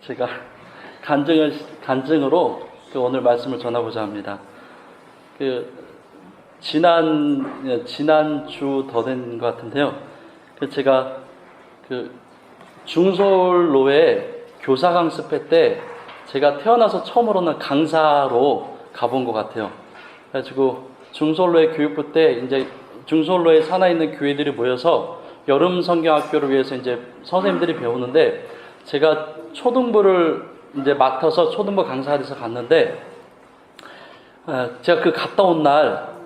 제가 간증으로 오늘 말씀을 전하고자 합니다. 지난주 더 된 것 같은데요. 제가 중솔로에 교사 강습회 때 제가 태어나서 처음으로는 강사로 가본 것 같아요. 그래가지고 중솔로의 교육부 때 이제 중솔로에 산하 있는 교회들이 모여서 여름 성경학교를 위해서 이제 선생님들이 배우는데 제가 초등부를 이제 맡아서 초등부 강사가 돼서 갔는데 제가 갔다 온 날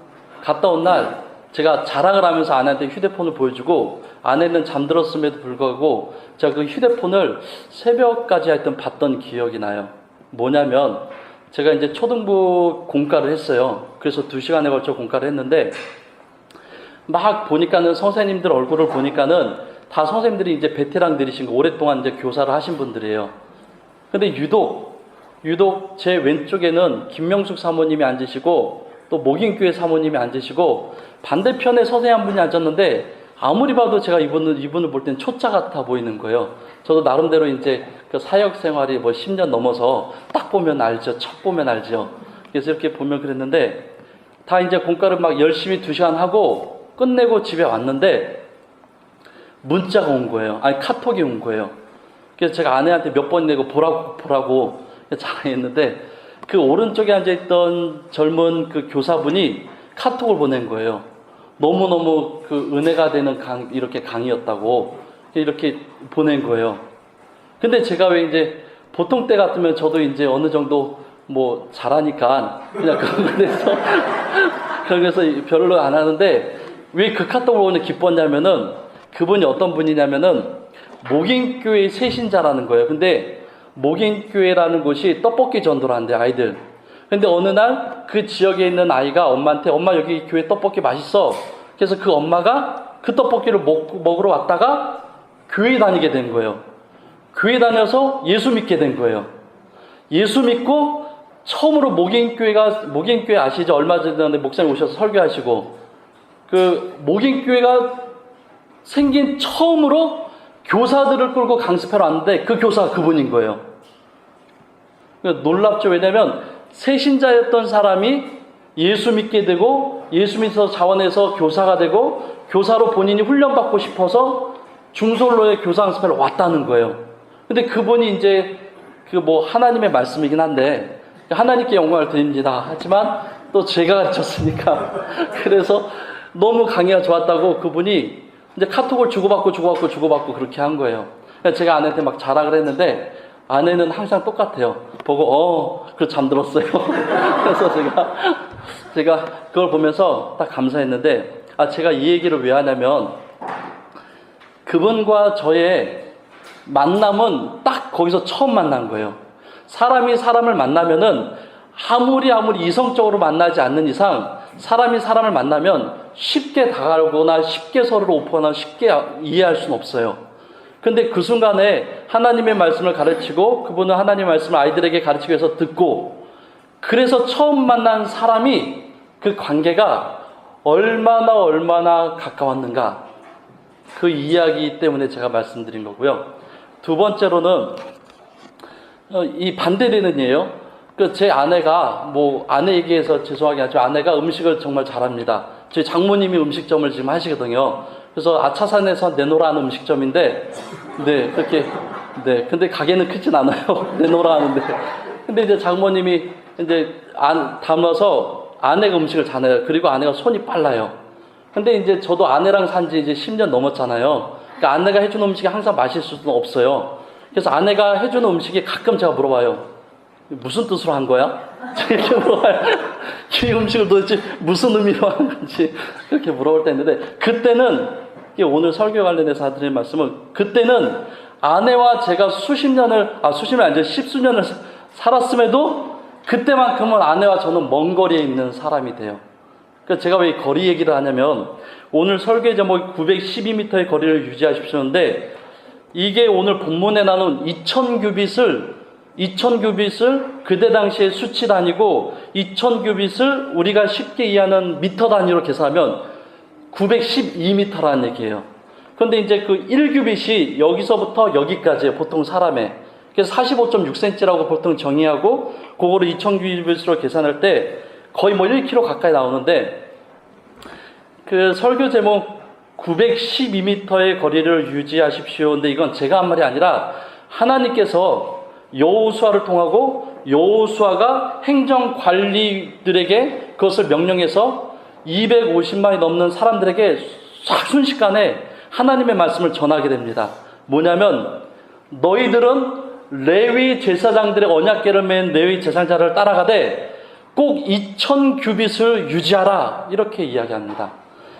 제가 자랑을 하면서 아내한테 휴대폰을 보여주고 아내는 잠들었음에도 불구하고 제가 그 휴대폰을 새벽까지 하여튼 봤던 기억이 나요. 뭐냐면 제가 이제 초등부 공과를 했어요. 그래서 2시간에 걸쳐 공과를 했는데 막 보니까는 선생님들 얼굴을 보니까는 다 선생님들이 이제 베테랑들이신 거 오랫동안 이제 교사를 하신 분들이에요. 근데 유독 제 왼쪽에는 김명숙 사모님이 앉으시고 또 목인교회 사모님이 앉으시고 반대편에 선생님 한 분이 앉았는데 아무리 봐도 제가 이분을 볼 땐 초짜 같아 보이는 거예요. 저도 나름대로 이제 그 사역 생활이 10년 넘어서 딱 보면 알죠. 첫 보면 알죠. 그래서 이렇게 보면 그랬는데 다 이제 공과를 막 열심히 2시간 하고 끝내고 집에 왔는데 문자가 온 거예요. 아니 카톡이 온 거예요. 그래서 제가 아내한테 몇 번 내고 보라고 자랑했는데 그 오른쪽에 앉아있던 젊은 그 교사분이 카톡을 보낸 거예요. 너무너무 그 은혜가 되는 이렇게 강의였다고 이렇게 보낸 거예요. 근데 제가 왜 이제 보통 때 같으면 저도 이제 어느 정도 잘하니까 그냥 그래서 별로 안 하는데 왜 그 카톡을 오늘 기뻤냐면은 그분이 어떤 분이냐면은 목인교회 세신자라는 거예요. 근데 목인교회라는 곳이 떡볶이 전도를 한대 아이들. 근데 어느 날 그 지역에 있는 아이가 엄마한테 엄마 여기 교회 떡볶이 맛있어. 그래서 그 엄마가 그 떡볶이를 먹으러 왔다가 교회 다니게 된 거예요. 교회 다녀서 예수 믿게 된 거예요. 예수 믿고 처음으로 목인교회 아시죠? 얼마 전에 목사님 오셔서 설교하시고 그 목인교회가 생긴 처음으로 교사들을 끌고 강습하러 왔는데 그 교사가 그분인 거예요. 놀랍죠. 왜냐하면 새신자였던 사람이 예수 믿게 되고 예수 믿어서 자원해서 교사가 되고 교사로 본인이 훈련받고 싶어서 중솔로의 교사 강습회를 왔다는 거예요. 근데 그분이 이제 하나님의 말씀이긴 한데 하나님께 영광을 드립니다. 하지만 또 제가 가르쳤으니까 그래서 너무 강의가 좋았다고 그분이 이제 카톡을 주고받고 그렇게 한 거예요. 제가 아내한테 막 자랑을 했는데 아내는 항상 똑같아요. 보고 그래서 잠들었어요. 그래서 제가 그걸 보면서 딱 감사했는데 제가 이 얘기를 왜 하냐면 그분과 저의 만남은 딱 거기서 처음 만난 거예요. 사람이 사람을 만나면은 아무리 이성적으로 만나지 않는 이상 사람이 사람을 만나면 쉽게 다가오거나 쉽게 서로를 오픈하거나 쉽게 이해할 수는 없어요. 근데 그 순간에 하나님의 말씀을 가르치고 그분은 하나님의 말씀을 아이들에게 가르치기 위해서 듣고 그래서 처음 만난 사람이 그 관계가 얼마나 가까웠는가 그 이야기 때문에 제가 말씀드린 거고요. 두 번째로는 이 반대되는 예요. 제 아내가 아내 얘기해서 죄송하긴 하지만 아내가 음식을 정말 잘합니다. 저희 장모님이 음식점을 지금 하시거든요. 그래서 아차산에서 내노라 하는 음식점인데 근데 가게는 크진 않아요. 내노라 하는데 근데 이제 장모님이 이제 담아서 아내가 음식을 잘해요. 그리고 아내가 손이 빨라요. 근데 이제 저도 아내랑 산지 이제 10년 넘었잖아요. 그러니까 아내가 해주는 음식이 항상 맛있을 수는 없어요. 그래서 아내가 해주는 음식이 가끔 제가 물어봐요. 무슨 뜻으로 한 거야? 이렇게 물어봐요. 이 음식을 도대체 무슨 의미로 한 건지 그렇게 물어볼 때 있는데 그때는 오늘 설교 관련해서 드린 말씀은 그때는 아내와 제가 십수년을 살았음에도 그때만큼은 아내와 저는 먼 거리에 있는 사람이 돼요. 그러니까 제가 왜 거리 얘기를 하냐면 오늘 설교의 제목이 912m의 거리를 유지하십시오인데 이게 오늘 본문에 나눈 2000규빗을 그때 당시에 수치 단위고 2000규빗을 우리가 쉽게 이해하는 미터 단위로 계산하면 912m라는 얘기예요. 그런데 이제 그 1규빗이 여기서부터 여기까지예요. 보통 사람의. 그래서 45.6cm라고 보통 정의하고 그거를 2000규빗으로 계산할 때 거의 뭐 1km 가까이 나오는데 그 설교 제목 912m의 거리를 유지하십시오. 근데 이건 제가 한 말이 아니라 하나님께서 여호수아를 통하고 여호수아가 행정관리들에게 그것을 명령해서 250만이 넘는 사람들에게 싹 순식간에 하나님의 말씀을 전하게 됩니다. 뭐냐면 너희들은 레위 제사장들의 언약궤를 맨 레위 제사장자를 따라가되 꼭 2000규빗을 유지하라 이렇게 이야기합니다.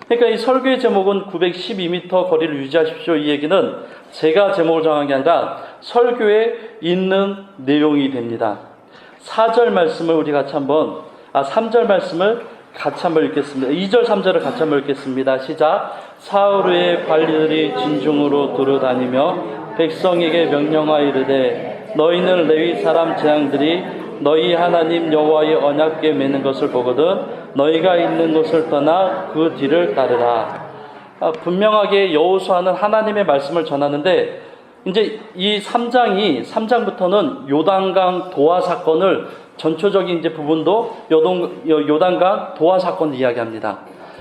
그러니까 이 설교의 제목은 912m 거리를 유지하십시오. 이 얘기는 제가 제목을 정한 게 아니라 설교에 있는 내용이 됩니다. 4절 말씀을 우리 같이 한번 3절 말씀을 같이 한번 읽겠습니다. 2절 3절을 같이 한번 읽겠습니다. 시작. 사울의 관리들이 진중으로 두루다니며 백성에게 명령하여 이르되 너희는 레위 사람 제왕들이 너희 하나님 여호와의 언약궤 매는 것을 보거든 너희가 있는 곳을 떠나 그 뒤를 따르라. 분명하게 여호수아는 하나님의 말씀을 전하는데 이제 이 3장부터는 요단강 도하 사건을 전초적인 이제 부분도 요단강 도하 사건을 이야기합니다.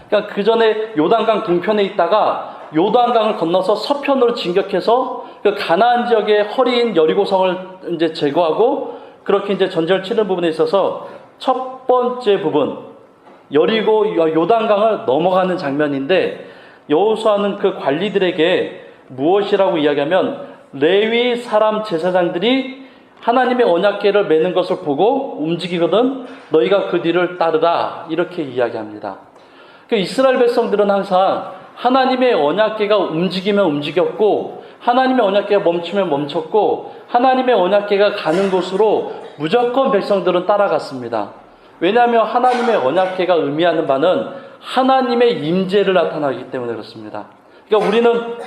그러니까 그 전에 요단강 동편에 있다가 요단강을 건너서 서편으로 진격해서 그 가나안 지역의 허리인 여리고성을 이제 제거하고 그렇게 이제 전쟁을 치는 부분에 있어서 첫 번째 부분 여리고 요단강을 넘어가는 장면인데 여호수아는 그 관리들에게 무엇이라고 이야기하면 레위 사람 제사장들이 하나님의 언약궤를 매는 것을 보고 움직이거든 너희가 그 뒤를 따르라 이렇게 이야기합니다. 그 이스라엘 백성들은 항상 하나님의 언약궤가 움직이면 움직였고 하나님의 언약궤가 멈추면 멈췄고 하나님의 언약궤가 가는 곳으로 무조건 백성들은 따라갔습니다. 왜냐하면 하나님의 언약궤가 의미하는 바는 하나님의 임재를 나타나기 때문에 그렇습니다. 그러니까 우리는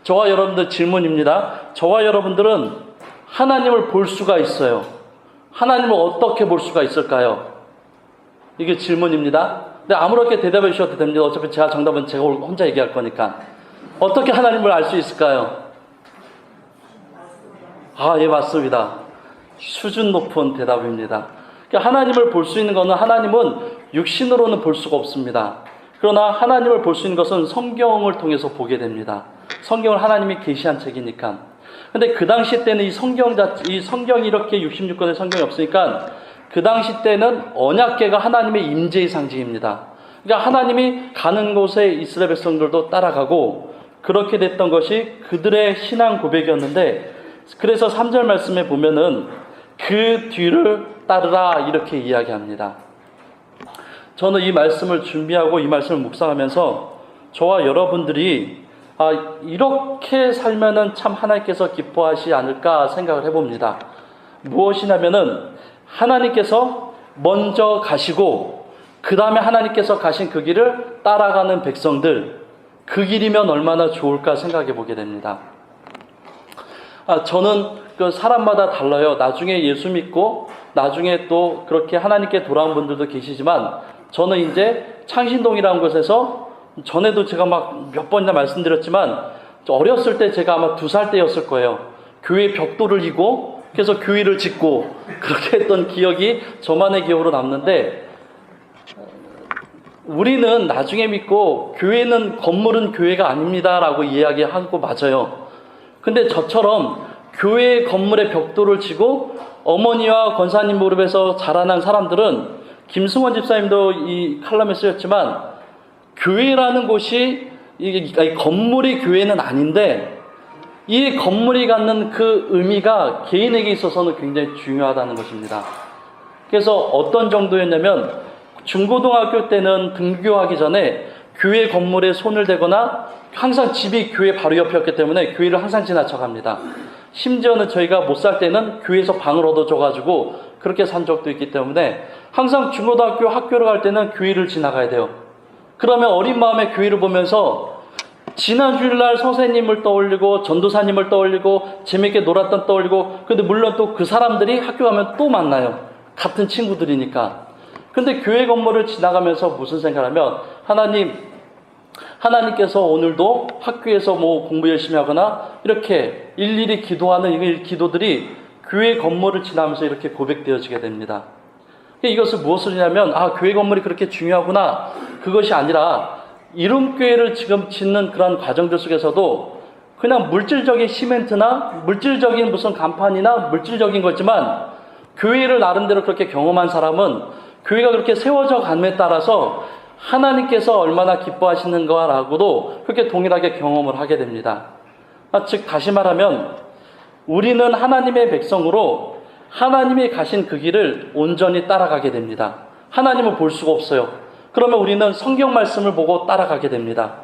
저와 여러분들 질문입니다. 저와 여러분들은 하나님을 볼 수가 있어요. 하나님을 어떻게 볼 수가 있을까요? 이게 질문입니다. 근데 아무렇게 대답해 주셔도 됩니다. 어차피 제가 정답은 제가 혼자 얘기할 거니까. 어떻게 하나님을 알 수 있을까요? 예, 맞습니다. 수준 높은 대답입니다. 그러니까 하나님을 볼 수 있는 것은 하나님은 육신으로는 볼 수가 없습니다. 그러나 하나님을 볼 수 있는 것은 성경을 통해서 보게 됩니다. 성경을 하나님이 계시한 책이니까. 근데 그 당시 때는 이 성경이 이렇게 66권의 성경이 없으니까 그 당시 때는 언약궤가 하나님의 임재의 상징입니다. 그러니까 하나님이 가는 곳에 이스라엘 백성들도 따라가고 그렇게 됐던 것이 그들의 신앙 고백이었는데 그래서 3절 말씀에 보면은 그 뒤를 따르라 이렇게 이야기합니다. 저는 이 말씀을 준비하고 이 말씀을 묵상하면서 저와 여러분들이 이렇게 살면은 참 하나님께서 기뻐하시지 않을까 생각을 해봅니다. 무엇이냐면은 하나님께서 먼저 가시고 그 다음에 하나님께서 가신 그 길을 따라가는 백성들 그 길이면 얼마나 좋을까 생각해 보게 됩니다. 저는 그 사람마다 달라요. 나중에 예수 믿고 나중에 또 그렇게 하나님께 돌아온 분들도 계시지만 저는 이제 창신동이라는 곳에서 전에도 제가 막 몇 번이나 말씀드렸지만 어렸을 때 제가 아마 2살 때였을 거예요. 교회 벽돌을 이고 그래서 교회를 짓고 그렇게 했던 기억이 저만의 기억으로 남는데 우리는 나중에 믿고 교회는 건물은 교회가 아닙니다라고 이야기하고 맞아요. 근데 저처럼 교회 건물에 벽돌을 치고 어머니와 권사님 무릎에서 자라난 사람들은 김승원 집사님도 이 칼럼에 쓰였지만 교회라는 곳이 이 건물이 교회는 아닌데 이 건물이 갖는 그 의미가 개인에게 있어서는 굉장히 중요하다는 것입니다. 그래서 어떤 정도였냐면 중고등학교 때는 등교하기 전에 교회 건물에 손을 대거나 항상 집이 교회 바로 옆이었기 때문에 교회를 항상 지나쳐갑니다. 심지어는 저희가 못 살 때는 교회에서 방을 얻어줘가지고 그렇게 산 적도 있기 때문에 항상 중고등학교 학교를 갈 때는 교회를 지나가야 돼요. 그러면 어린 마음에 교회를 보면서 지난 주일날 선생님을 떠올리고 전도사님을 떠올리고 재밌게 놀았던 떠올리고 근데 물론 또 그 사람들이 학교 가면 또 만나요. 같은 친구들이니까. 근데 교회 건물을 지나가면서 무슨 생각을 하면 하나님 하나님께서 오늘도 학교에서 뭐 공부 열심히 하거나 이렇게 일일이 기도하는 이 기도들이 교회 건물을 지나면서 이렇게 고백되어지게 됩니다. 이것은 무엇을 하냐면 교회 건물이 그렇게 중요하구나, 그것이 아니라 이룸교회를 지금 짓는 그런 과정들 속에서도 그냥 물질적인 시멘트나 물질적인 무슨 간판이나 물질적인 거지만, 교회를 나름대로 그렇게 경험한 사람은 교회가 그렇게 세워져 감에 따라서 하나님께서 얼마나 기뻐하시는가라고도 그렇게 동일하게 경험을 하게 됩니다. 즉 다시 말하면 우리는 하나님의 백성으로 하나님이 가신 그 길을 온전히 따라가게 됩니다. 하나님을 볼 수가 없어요. 그러면 우리는 성경 말씀을 보고 따라가게 됩니다.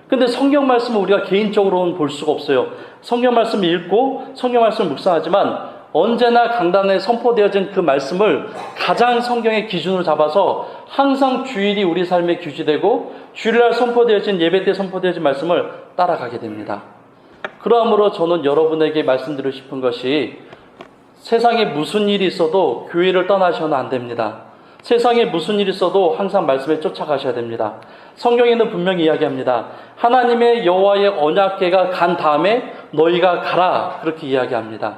근데 성경 말씀을 우리가 개인적으로는 볼 수가 없어요. 성경 말씀을 읽고 성경 말씀을 묵상하지만 언제나 강단에 선포되어진 그 말씀을 가장 성경의 기준으로 잡아서 항상 주일이 우리 삶의 규지되고 주일날 선포되어진, 예배 때 선포되어진 말씀을 따라가게 됩니다. 그러므로 저는 여러분에게 말씀드리고 싶은 것이, 세상에 무슨 일이 있어도 교회를 떠나셔는 안 됩니다. 세상에 무슨 일이 있어도 항상 말씀에 쫓아가셔야 됩니다. 성경에는 분명히 이야기합니다. 하나님의 여호와의 언약궤가 간 다음에 너희가 가라, 그렇게 이야기합니다.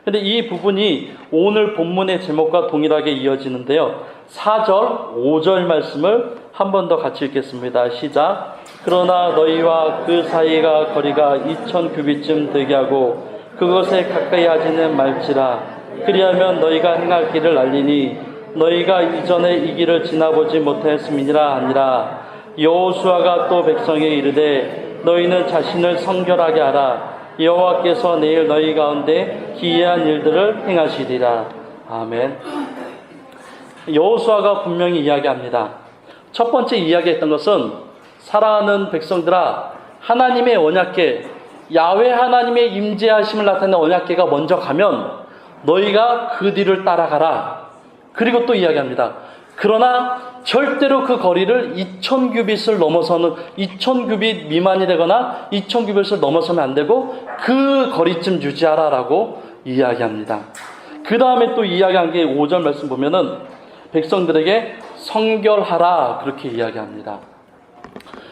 근데 이 부분이 오늘 본문의 제목과 동일하게 이어지는데요. 4절, 5절 말씀을 한 번 더 같이 읽겠습니다. 시작. 그러나 너희와 그 사이가 거리가 2000규빗쯤 되게 하고 그것에 가까이 하지는 말지라. 그리하면 너희가 행할 길을 알리니 너희가 이전에 이 길을 지나보지 못하였음이니라 하니라. 여호수아가 또 백성에 이르되 너희는 자신을 성결하게 하라. 여호와께서 내일 너희 가운데 기이한 일들을 행하시리라. 아멘. 여호수아가 분명히 이야기합니다. 첫 번째 이야기했던 것은, 사랑하는 백성들아, 하나님의 언약궤, 야훼 하나님의 임재하심을 나타내는 언약궤가 먼저 가면 너희가 그 뒤를 따라가라. 그리고 또 이야기합니다. 그러나 절대로 그 거리를 2000규빗을 넘어서는, 2000규빗 미만이 되거나 2000규빗을 넘어서면 안 되고 그 거리쯤 유지하라라고 이야기합니다. 그 다음에 또 이야기한 게 5절 말씀 보면은 백성들에게 성결하라, 그렇게 이야기합니다.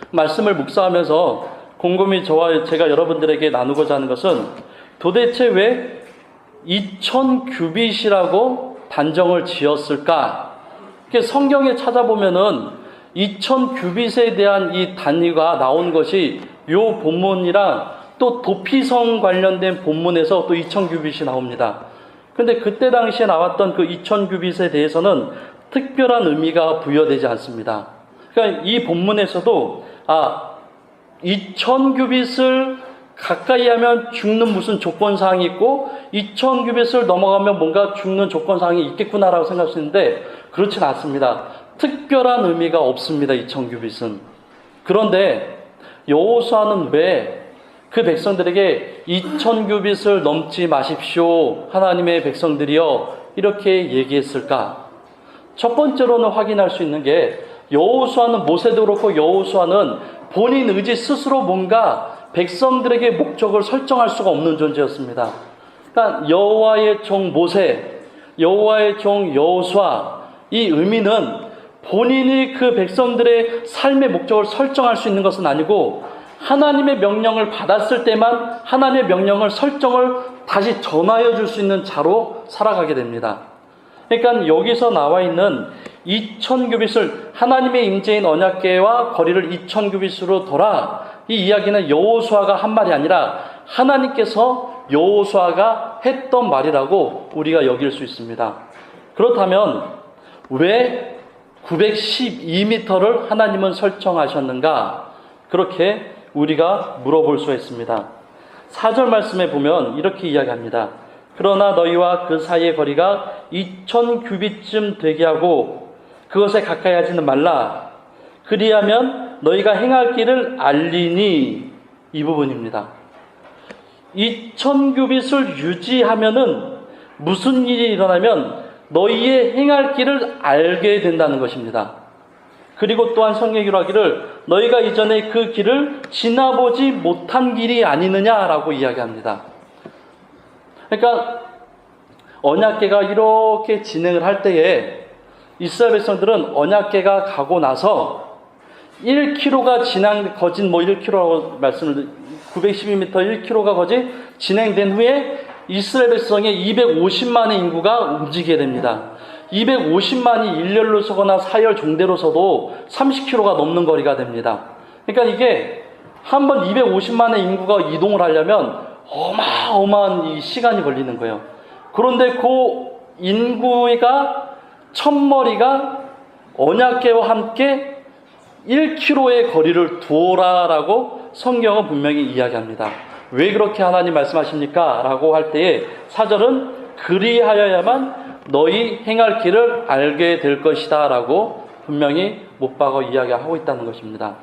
말씀을 묵상하면서 곰곰이 제가 여러분들에게 나누고자 하는 것은, 도대체 왜 2000규빗이라고 단정을 지었을까? 성경에 찾아보면은 2000규빗에 대한 이 단위가 나온 것이 요 본문이랑 또 도피성 관련된 본문에서 또 2000규빗이 나옵니다. 근데 그때 당시에 나왔던 그 2000규빗에 대해서는 특별한 의미가 부여되지 않습니다. 그러니까 이 본문에서도 2000규빗을 가까이 하면 죽는 무슨 조건사항이 있고 2000규빗을 넘어가면 뭔가 죽는 조건사항이 있겠구나라고 생각하시는데 그렇진 않습니다. 특별한 의미가 없습니다. 2000규빗은. 그런데 여호수아는 왜 그 백성들에게 2000규빗을 넘지 마십시오, 하나님의 백성들이여, 이렇게 얘기했을까? 첫 번째로는 확인할 수 있는 게, 여호수아는, 모세도 그렇고 여호수아는 본인 의지 스스로 뭔가 백성들에게 목적을 설정할 수가 없는 존재였습니다. 그러니까 여호와의 종 모세, 여호와의 종 여호수아, 이 의미는 본인이 그 백성들의 삶의 목적을 설정할 수 있는 것은 아니고, 하나님의 명령을 받았을 때만 하나님의 명령을 설정을 다시 전하여 줄 수 있는 자로 살아가게 됩니다. 그러니까 여기서 나와 있는 2000규빗을, 하나님의 임재인 언약궤와 거리를 2000규빗으로 둬라, 이 이야기는 여호수아가 한 말이 아니라 하나님께서 여호수아가 했던 말이라고 우리가 여길 수 있습니다. 그렇다면 왜 912m를 하나님은 설정하셨는가? 그렇게 우리가 물어볼 수 있습니다. 4절 말씀에 보면 이렇게 이야기합니다. 그러나 너희와 그 사이의 거리가 2000규빗쯤 되게 하고 그것에 가까이 하지는 말라. 그리하면 너희가 행할 길을 알리니, 이 부분입니다. 2000규빗을 유지하면은 무슨 일이 일어나면 너희의 행할 길을 알게 된다는 것입니다. 그리고 또한 성경으로 하기를 너희가 이전에 그 길을 지나보지 못한 길이 아니느냐라고 이야기합니다. 그러니까 언약궤가 이렇게 진행을 할 때에 이스라엘 백성들은 언약궤가 가고 나서 1km가 거진 1km라고 912m 1km가 거진 진행된 후에 이스라엘 백성의 250만의 인구가 움직이게 됩니다. 250만이 일렬로 서거나 사열 종대로 서도 30km가 넘는 거리가 됩니다. 그러니까 이게 한번 250만의 인구가 이동을 하려면 어마어마한 이 시간이 걸리는 거예요. 그런데 그 인구가 첫머리가 언약궤와 함께 1km의 거리를 두어라라고 성경은 분명히 이야기합니다. 왜 그렇게 하나님 말씀하십니까? 라고 할 때에 4절은 그리하여야만 너희 행할 길을 알게 될 것이다 라고 분명히 못 박아 이야기하고 있다는 것입니다.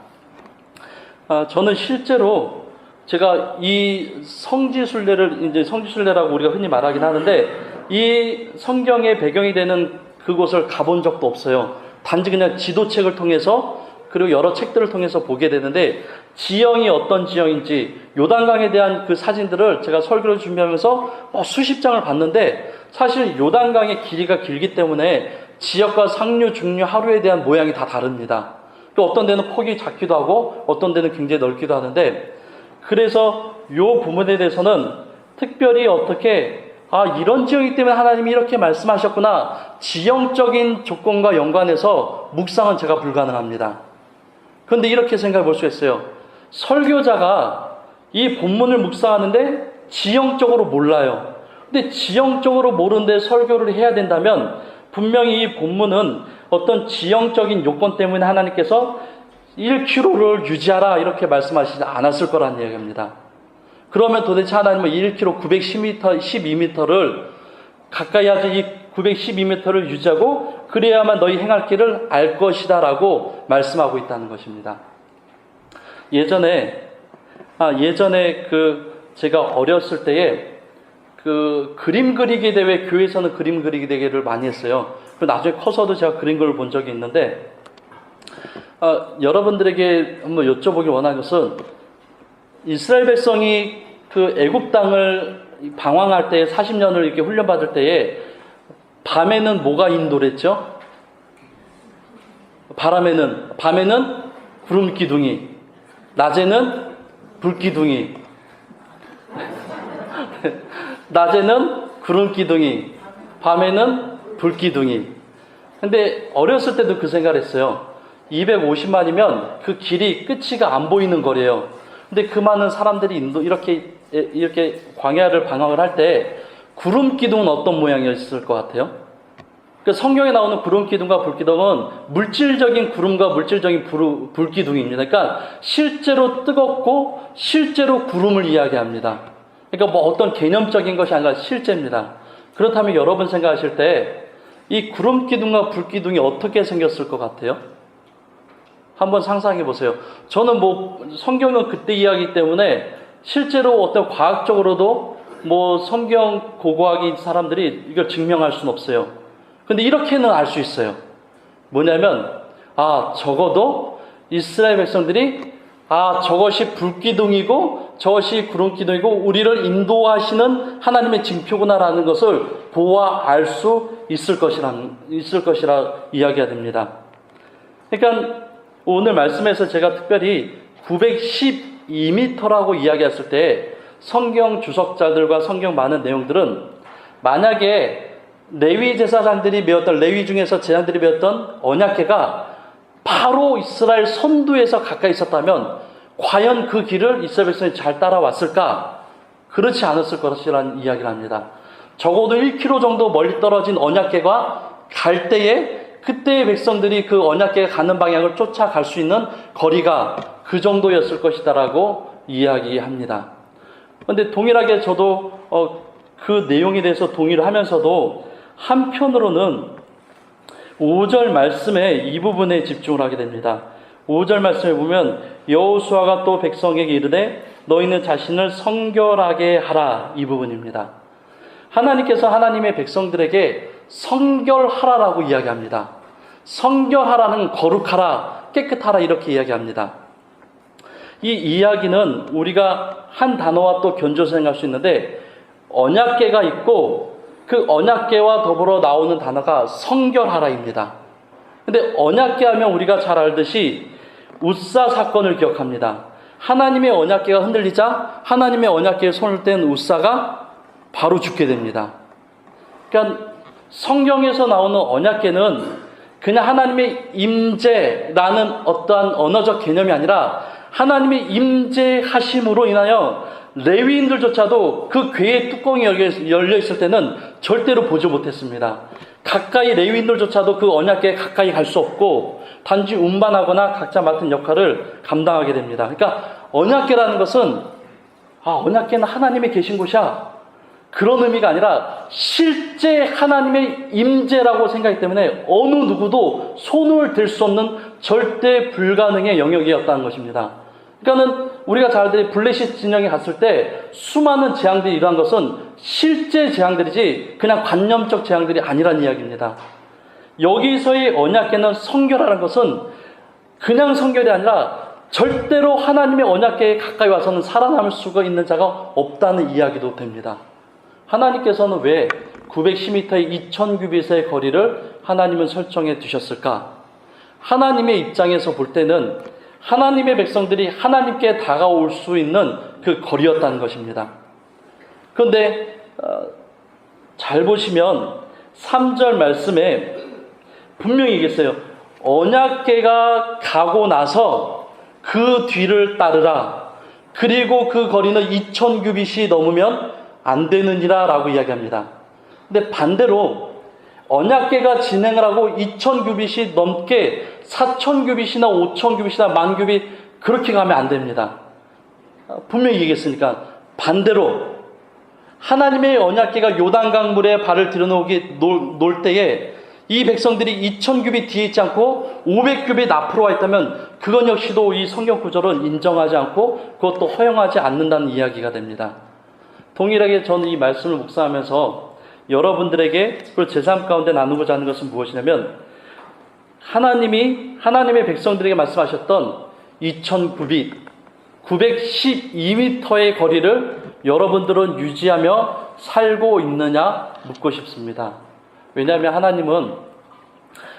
저는 실제로 제가 이 성지순례라고 우리가 흔히 말하긴 하는데 이 성경의 배경이 되는 그곳을 가본 적도 없어요. 단지 그냥 지도책을 통해서 그리고 여러 책들을 통해서 보게 되는데 지형이 어떤 지형인지 요단강에 대한 그 사진들을 제가 설교를 준비하면서 수십 장을 봤는데 사실 요단강의 길이가 길기 때문에 지역과 상류, 중류, 하류에 대한 모양이 다 다릅니다. 또 어떤 데는 폭이 작기도 하고 어떤 데는 굉장히 넓기도 하는데 그래서 요 부분에 대해서는 특별히 어떻게 이런 지형이기 때문에 하나님이 이렇게 말씀하셨구나 지형적인 조건과 연관해서 묵상은 제가 불가능합니다. 그런데 이렇게 생각해 볼 수 있어요. 설교자가 이 본문을 묵상하는데 지형적으로 몰라요. 근데 지형적으로 모르는데 설교를 해야 된다면 분명히 이 본문은 어떤 지형적인 요건 때문에 하나님께서 1km를 유지하라 이렇게 말씀하시지 않았을 거라는 이야기입니다. 그러면 도대체 하나님은 1km 912m를 가까이 하지 이 912m를 유지하고 그래야만 너희 행할 길을 알 것이다 라고 말씀하고 있다는 것입니다. 예전에 제가 어렸을 때에 그 그림 그리기 대회, 교회에서는 그림 그리기 대회를 많이 했어요. 그리고 나중에 커서도 제가 그린 걸 본 적이 있는데, 여러분들에게 한번 여쭤보기 원하는 것은, 이스라엘 백성이 그 애굽 땅을 방황할 때 40년을 이렇게 훈련받을 때에, 밤에는 뭐가 인도랬죠? 밤에는 구름 기둥이, 낮에는 불 기둥이, 낮에는 구름 기둥이, 밤에는 불 기둥이. 근데 어렸을 때도 그 생각을 했어요. 250만이면 그 길이 끝이가 안 보이는 거래요. 근데 그 많은 사람들이 이렇게 광야를 방황을 할 때 구름 기둥은 어떤 모양이었을 것 같아요? 그 성경에 나오는 구름 기둥과 불 기둥은 물질적인 구름과 물질적인 불 기둥입니다. 그러니까 실제로 뜨겁고 실제로 구름을 이야기합니다. 그러니까 뭐 어떤 개념적인 것이 아니라 실제입니다. 그렇다면 여러분 생각하실 때 이 구름 기둥과 불 기둥이 어떻게 생겼을 것 같아요? 한번 상상해 보세요. 저는 성경은 그때 이야기 때문에 실제로 어떤 과학적으로도 성경 고고학인 사람들이 이걸 증명할 수는 없어요. 근데 이렇게는 알 수 있어요. 뭐냐면, 적어도 이스라엘 백성들이 저것이 불기둥이고 저것이 구름기둥이고 우리를 인도하시는 하나님의 징표구나라는 것을 보아 알 수 있을 것이라 이야기가 됩니다. 그러니까 오늘 말씀에서 제가 특별히 912m라고 이야기했을 때 성경 주석자들과 성경 많은 내용들은 만약에 레위 제사장들이 배웠던 레위 중에서 제사장들이 배웠던 언약궤가 바로 이스라엘 선두에서 가까이 있었다면 과연 그 길을 이스라엘 백성이 잘 따라왔을까? 그렇지 않았을 것이라는 이야기를 합니다. 적어도 1km 정도 멀리 떨어진 언약궤가 갈 때에 그때의 백성들이 그 언약궤가 가는 방향을 쫓아갈 수 있는 거리가 그 정도였을 것이다라고 이야기합니다. 그런데 동일하게 저도 그 내용에 대해서 동의를 하면서도 한편으로는 5절 말씀에 이 부분에 집중을 하게 됩니다. 5절 말씀에 보면 여호수아가 또 백성에게 이르되 너희는 자신을 성결하게 하라, 이 부분입니다. 하나님께서 하나님의 백성들에게 성결하라라고 이야기합니다. 성결하라는 거룩하라, 깨끗하라 이렇게 이야기합니다. 이 이야기는 우리가 한 단어와 또 견줘서 생각할 수 있는데 언약궤가 있고 그 언약궤와 더불어 나오는 단어가 성결하라입니다. 근데 언약궤 하면 우리가 잘 알듯이 웃사 사건을 기억합니다. 하나님의 언약궤가 흔들리자 하나님의 언약궤에 손을 뗀 웃사가 바로 죽게 됩니다. 그러니까 성경에서 나오는 언약궤는 그냥 하나님의 임재라는 어떠한 언어적 개념이 아니라 하나님의 임재하심으로 인하여 레위인들조차도 그 궤의 뚜껑이 열려 있을 때는 절대로 보지 못했습니다. 가까이 레위인들조차도 그 언약궤에 가까이 갈 수 없고 단지 운반하거나 각자 맡은 역할을 감당하게 됩니다. 그러니까 언약궤라는 것은 언약궤는 하나님이 계신 곳이야, 그런 의미가 아니라 실제 하나님의 임재라고 생각하기 때문에 어느 누구도 손을 댈 수 없는 절대 불가능의 영역이었다는 것입니다. 그러니까는 우리가 잘 알듯이 블레셋 진영에 갔을 때 수많은 재앙들이 일어난 것은 실제 재앙들이지 그냥 관념적 재앙들이 아니란 이야기입니다. 여기서의 언약궤는 성결하는 것은 그냥 성결이 아니라 절대로 하나님의 언약궤에 가까이 와서는 살아남을 수가 있는 자가 없다는 이야기도 됩니다. 하나님께서는 왜 910m의 2000규빗의 거리를 하나님은 설정해 두셨을까? 하나님의 입장에서 볼 때는 하나님의 백성들이 하나님께 다가올 수 있는 그 거리였다는 것입니다. 그런데 잘 보시면 3절 말씀에 분명히 얘기했어요. 언약궤가 가고 나서 그 뒤를 따르라. 그리고 그 거리는 2000규빗이 넘으면 안 되느니라 라고 이야기합니다. 근데 반대로 언약궤가 진행을 하고 2000규빗이 넘게 4000규빗이나 5000규빗이나 10,000규빗 그렇게 가면 안 됩니다. 분명히 얘기했으니까 반대로 하나님의 언약궤가 요단강 물에 발을 들여놓기 놓을 때에 이 백성들이 2000규빗 뒤에 있지 않고 500규빗 앞으로 와 있다면 그건 역시도 이 성경 구절은 인정하지 않고 그것도 허용하지 않는다는 이야기가 됩니다. 동일하게 저는 이 말씀을 묵상하면서 여러분들에게 그리고 제 삶 가운데 나누고자 하는 것은 무엇이냐면 하나님이 하나님의 백성들에게 말씀하셨던 2000규빗 912m의 거리를 여러분들은 유지하며 살고 있느냐 묻고 싶습니다. 왜냐하면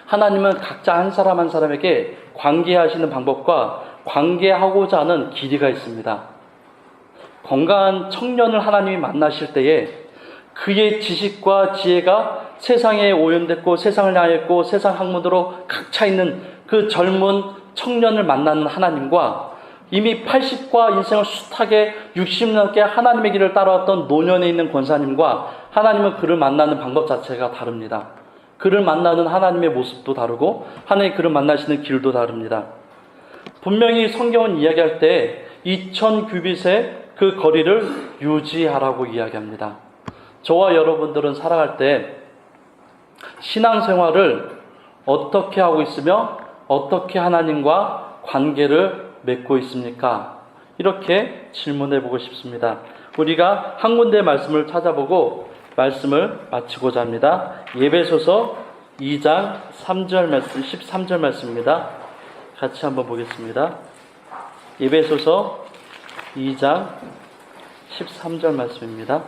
하나님은 각자 한 사람 한 사람에게 관계하시는 방법과 관계하고자 하는 길이가 있습니다. 건강한 청년을 하나님이 만나실 때에 그의 지식과 지혜가 세상에 오염됐고 세상을 향했고 세상 학문으로 각 차 있는 그 젊은 청년을 만나는 하나님과 이미 80과 인생을 숱하게 60 넘게 하나님의 길을 따라왔던 노년에 있는 권사님과 하나님은 그를 만나는 방법 자체가 다릅니다. 그를 만나는 하나님의 모습도 다르고 하나님 그를 만나시는 길도 다릅니다. 분명히 성경은 이야기할 때 2000규빗의 그 거리를 유지하라고 이야기합니다. 저와 여러분들은 살아갈 때 신앙생활을 어떻게 하고 있으며 어떻게 하나님과 관계를 맺고 있습니까? 이렇게 질문해 보고 싶습니다. 우리가 한 군데 말씀을 찾아보고 말씀을 마치고자 합니다. 예배소서 2장 3절 말씀, 13절 말씀입니다. 같이 한번 보겠습니다. 예배소서 2장 13절 말씀입니다.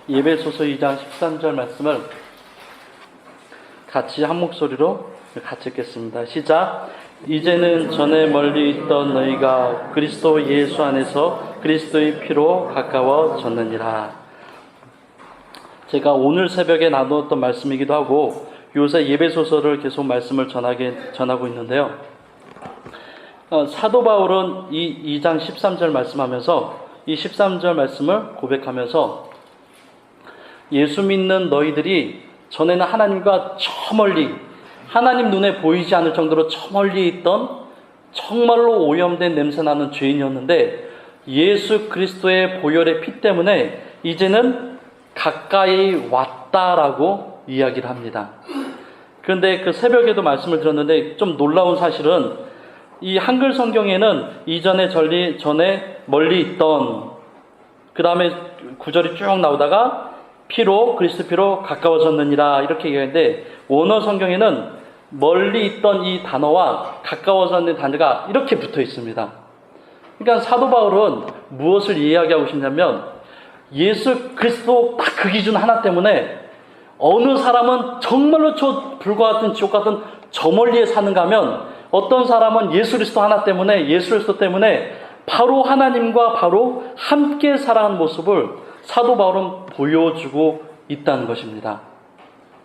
예배소서 2장 13절 말씀을 같이 한 목소리로 같이 읽겠습니다. 시작. 이제는 전에 멀리 있던 너희가 그리스도 예수 안에서 그리스도의 피로 가까워졌느니라. 제가 오늘 새벽에 나누었던 말씀이기도 하고 요새 예배소서를 계속 말씀을 전하고 있는데요. 사도 바울은 이 2장 13절 말씀하면서 이 13절 말씀을 고백하면서 예수 믿는 너희들이 전에는 하나님과 저 멀리 하나님 눈에 보이지 않을 정도로 저 멀리 있던 정말로 오염된 냄새나는 죄인이었는데 예수 그리스도의 보혈의 피 때문에 이제는 가까이 왔다라고 이야기를 합니다. 그런데 그 새벽에도 말씀을 들었는데 좀 놀라운 사실은 이 한글 성경에는 이전에 전에 멀리 있던 그 다음에 구절이 쭉 나오다가 피로 그리스도 피로 가까워졌느니라 이렇게 얘기하는데 원어 성경에는 멀리 있던 이 단어와 가까워졌는 단어가 이렇게 붙어 있습니다. 그러니까 사도 바울은 무엇을 이야기하고 싶냐면 예수 그리스도 딱 그 기준 하나 때문에 어느 사람은 정말로 저 불과 같은 지옥 같은 저 멀리에 사는가 하면 어떤 사람은 예수 그리스도 하나 때문에 예수 그리스도 때문에 바로 하나님과 바로 함께 살아가는 모습을 사도 바울은 보여주고 있다는 것입니다.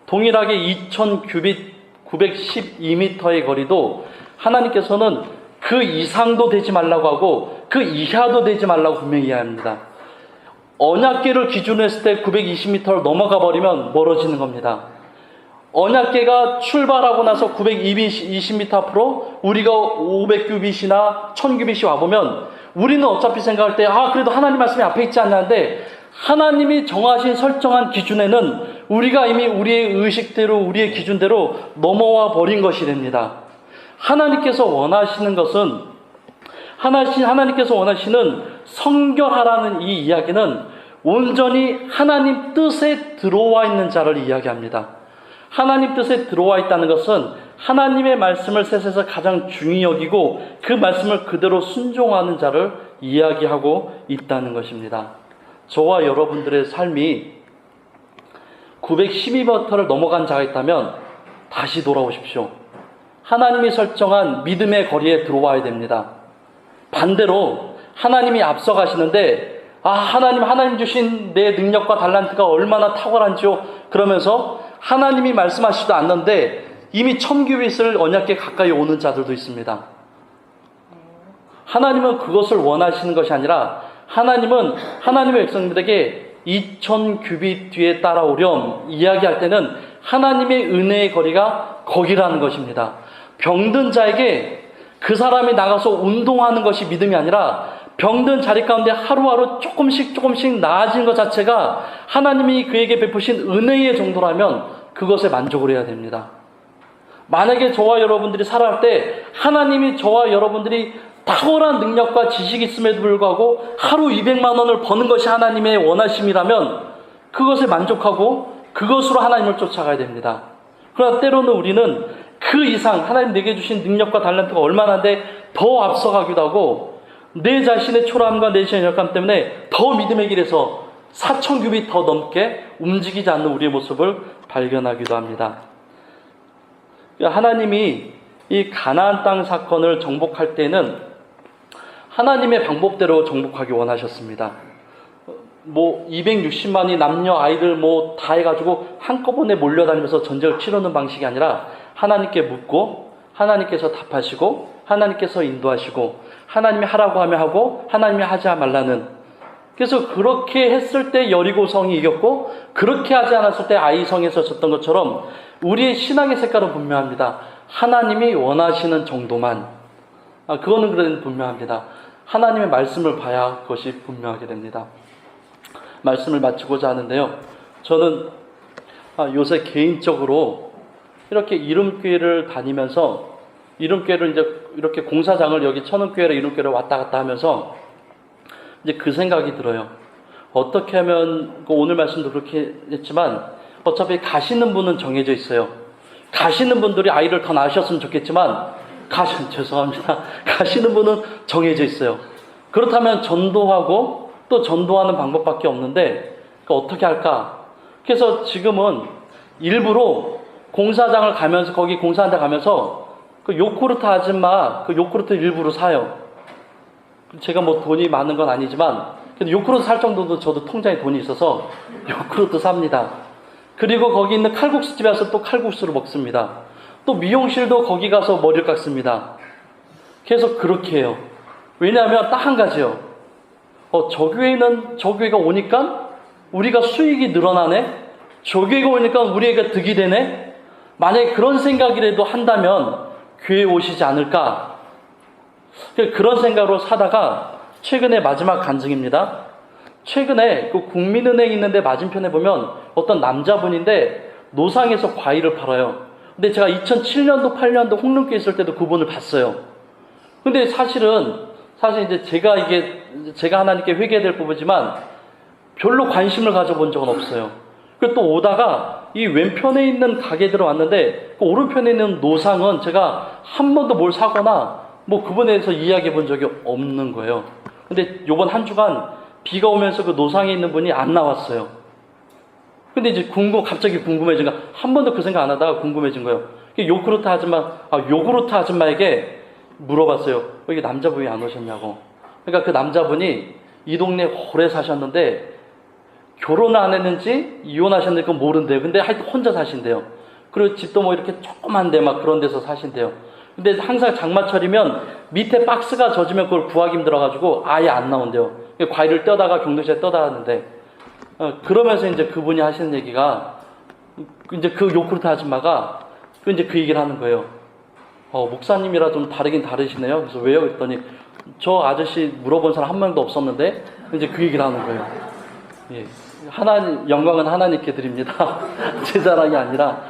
동일하게 2000규빗 912m의 거리도 하나님께서는 그 이상도 되지 말라고 하고 그 이하도 되지 말라고 분명히 이야기합니다. 언약궤를 기준으로 했을 때 920m를 넘어가 버리면 멀어지는 겁니다. 언약궤가 출발하고 나서 920m 앞으로 우리가 500규빗이나 1000규빗이 와보면 우리는 어차피 생각할 때 그래도 하나님 말씀이 앞에 있지 않냐는데 하나님이 정하신 설정한 기준에는 우리가 이미 우리의 의식대로 우리의 기준대로 넘어와 버린 것이 됩니다. 하나님께서 원하시는 것은 하나님께서 원하시는 성결하라는 이 이야기는 온전히 하나님 뜻에 들어와 있는 자를 이야기합니다. 하나님 뜻에 들어와 있다는 것은 하나님의 말씀을 세상에서 가장 중히 여기고 그 말씀을 그대로 순종하는 자를 이야기하고 있다는 것입니다. 저와 여러분들의 삶이 912m를 넘어간 자가 있다면 다시 돌아오십시오. 하나님이 설정한 믿음의 거리에 들어와야 됩니다. 반대로 하나님이 앞서가시는데 하나님 주신 내 능력과 달란트가 얼마나 탁월한지요. 그러면서 하나님이 말씀하시지도 않는데 이미 1000규빗을 언약궤 가까이 오는 자들도 있습니다. 하나님은 그것을 원하시는 것이 아니라 하나님은 하나님의 백성들에게 2000규빗 뒤에 따라오렴 이야기할 때는 하나님의 은혜의 거리가 거기라는 것입니다. 병든 자에게 그 사람이 나가서 운동하는 것이 믿음이 아니라 병든 자리 가운데 하루하루 조금씩 나아지는 것 자체가 하나님이 그에게 베푸신 은혜의 정도라면 그것에 만족을 해야 됩니다. 만약에 저와 여러분들이 살아갈 때 하나님이 저와 여러분들이 탁월한 능력과 지식이 있음에도 불구하고 하루 200만 원을 버는 것이 하나님의 원하심이라면 그것에 만족하고 그것으로 하나님을 쫓아가야 됩니다. 그러나 때로는 우리는 그 이상 하나님 내게 주신 능력과 달란트가 얼마나인데 더 앞서가기도 하고 내 자신의 초라함과 내 자신의 약함 때문에 더 믿음의 길에서 4000규빗 더 넘게 움직이지 않는 우리의 모습을 발견하기도 합니다. 하나님이 이 가나안 땅 사건을 정복할 때는 하나님의 방법대로 정복하기 원하셨습니다. 260만이 남녀 아이들 다 해가지고 한꺼번에 몰려다니면서 전쟁을 치르는 방식이 아니라 하나님께 묻고 하나님께서 답하시고 하나님께서 인도하시고 하나님이 하라고 하면 하고 하나님이 하지 말라는, 그래서 그렇게 했을 때 여리고성이 이겼고 그렇게 하지 않았을 때 아이성에서 졌던 것처럼 우리의 신앙의 색깔은 분명합니다. 하나님이 원하시는 정도만, 그거는 그래도 분명합니다. 하나님의 말씀을 봐야 그것이 분명하게 됩니다. 말씀을 마치고자 하는데요. 저는 요새 개인적으로 이렇게 이름교회를 다니면서 이름교회를 이제 이렇게 공사장을 여기 천은교회로 이름교회를 왔다 갔다 하면서 이제 그 생각이 들어요. 어떻게 하면 오늘 말씀도 그렇게 했지만 어차피 가시는 분은 정해져 있어요. 가시는 분들이 아이를 더 낳으셨으면 좋겠지만 죄송합니다. 가시는 분은 정해져 있어요. 그렇다면 전도하고 또 전도하는 방법밖에 없는데 어떻게 할까? 그래서 지금은 일부러 공사장을 가면서 거기 공사한 데 가면서 그 요구르트 아줌마 그 요구르트 일부러 사요. 제가 돈이 많은 건 아니지만 근데 요구르트 살 정도도 저도 통장에 돈이 있어서 요구르트 삽니다. 그리고 거기 있는 칼국수 집에 가서 또 칼국수를 먹습니다. 또 미용실도 거기 가서 머리를 깎습니다. 계속 그렇게 해요. 왜냐하면 딱 한 가지요. 저 교회가 오니까 우리가 수익이 늘어나네? 저 교회가 오니까 우리에게 득이 되네? 만약에 그런 생각이라도 한다면 교회에 오시지 않을까? 그런 생각으로 사다가 최근에 마지막 간증입니다. 최근에 그 국민은행 있는데 맞은편에 보면 어떤 남자분인데 노상에서 과일을 팔아요. 근데 제가 2007년도 8년도 홍릉교회 있을 때도 그분을 봤어요. 근데 사실 이제 제가 하나님께 회개될 부분이지만 별로 관심을 가져본 적은 없어요. 그리고 또 오다가 이 왼편에 있는 가게들을 왔는데 그 오른편에 있는 노상은 제가 한 번도 뭘 사거나 그분에 대해서 이야기해 본 적이 없는 거예요. 근데 요번 한 주간 비가 오면서 그 노상에 있는 분이 안 나왔어요. 근데 이제 갑자기 궁금해진 거야. 한 번도 그 생각 안 하다가 궁금해진 거예요. 요구르트 아줌마에게 물어봤어요. 여기 남자분이 안 오셨냐고. 그러니까 그 남자분이 이 동네에 오래 사셨는데 결혼을 안 했는지 이혼하셨는지 그건 모른대요. 근데 하여튼 혼자 사신대요. 그리고 집도 뭐 이렇게 조그만데 막 그런 데서 사신대요. 근데 항상 장마철이면 밑에 박스가 젖으면 그걸 구하기 힘들어가지고 아예 안 나온대요. 과일을 떼다가 경동시에 떠다 하는데 그러면서 이제 그분이 하시는 얘기가 이제 그 요구르트 아줌마가 이제 그 얘기를 하는 거예요. 목사님이라 좀 다르긴 다르시네요. 그래서 왜요? 그랬더니 저 아저씨 물어본 사람 한 명도 없었는데 이제 그 얘기를 하는 거예요. 예. 영광은 하나님께 드립니다. 제 자랑이 아니라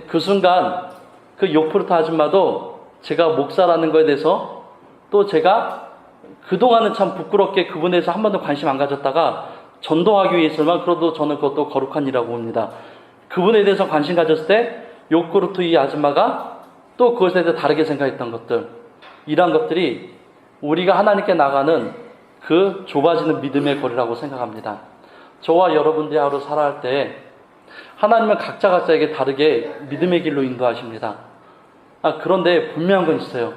그 순간 그 요구르트 아줌마도 제가 목사라는 거에 대해서 또 제가 그동안은 참 부끄럽게 그분에 대해서 한 번도 관심 안 가졌다가 전도하기 위해서만 그래도 저는 그것도 거룩한 일이라고 봅니다. 그분에 대해서 관심 가졌을 때 요구르트 이 아줌마가 또 그것에 대해서 다르게 생각했던 것들, 이러한 것들이 우리가 하나님께 나가는 그 좁아지는 믿음의 거리라고 생각합니다. 저와 여러분들이 하루 살아갈 때 하나님은 각자에게 다르게 믿음의 길로 인도하십니다. 그런데 분명한 건 있어요.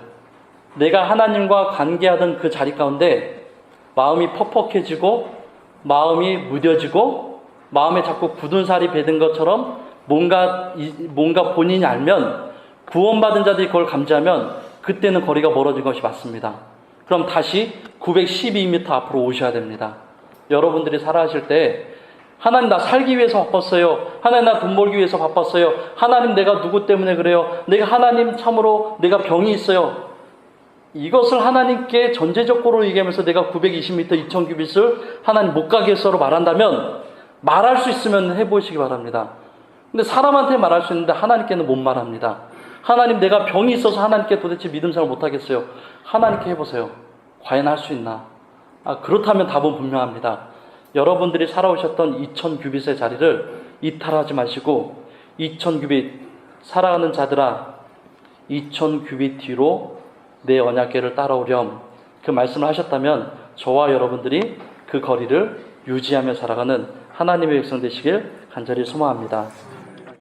내가 하나님과 관계하던 그 자리 가운데 마음이 퍽퍽해지고 마음이 무뎌지고 마음에 자꾸 굳은 살이 배든 것처럼 뭔가 본인이 알면 구원받은 자들이 그걸 감지하면 그때는 거리가 멀어진 것이 맞습니다. 그럼 다시 912m 앞으로 오셔야 됩니다. 여러분들이 살아가실 때 하나님 나 살기 위해서 바빴어요. 하나님 나 돈 벌기 위해서 바빴어요. 하나님 내가 누구 때문에 그래요. 내가 하나님 참으로 내가 병이 있어요. 이것을 하나님께 전제적으로 얘기하면서 내가 920m 2000규빗을 하나님 못 가게 했어로 말한다면 말할 수 있으면 해보시기 바랍니다. 근데 사람한테 말할 수 있는데 하나님께는 못 말합니다. 하나님 내가 병이 있어서 하나님께 도대체 믿음 생활 못하겠어요. 하나님께 해보세요. 과연 할 수 있나? 그렇다면 답은 분명합니다. 여러분들이 살아오셨던 2000규빗의 자리를 이탈하지 마시고 2000규빗 살아가는 자들아 2000규빗 뒤로 내 언약궤를 따라오렴. 그 말씀을 하셨다면 저와 여러분들이 그 거리를 유지하며 살아가는 하나님의 백성 되시길 간절히 소망합니다.